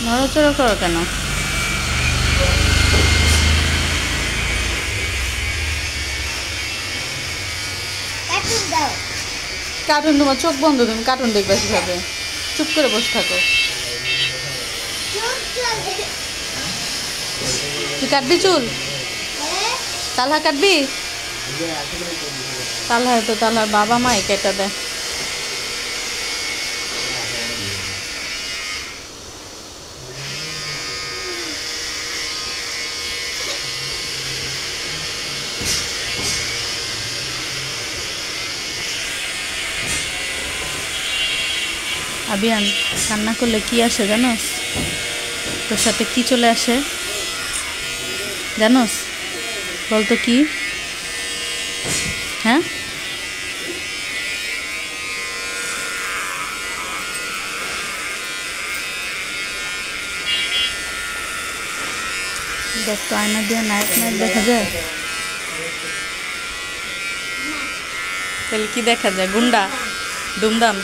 নড়াচড়া করো কেন? কার্টুন তোমার চোখ বন্ধ, তুমি কার্টুন দেখবে কিভাবে? চুপ করে বসে থাকো। তুই কাটবি চুল? তালহা কাটবি? তালহা তো তালহার বাবা মাই কেটে দেয়। আবিয়ান, কান্না করলে কি আসে জানোস? তোর সাথে কি চলে আসে জানোস? বলতো কি? হ্যাঁ, দেখ তো আয়না দিয়ে নায়ক নায়ক দেখা যায়? তাহলে কি দেখা যায়? গুন্ডা দুমদাম।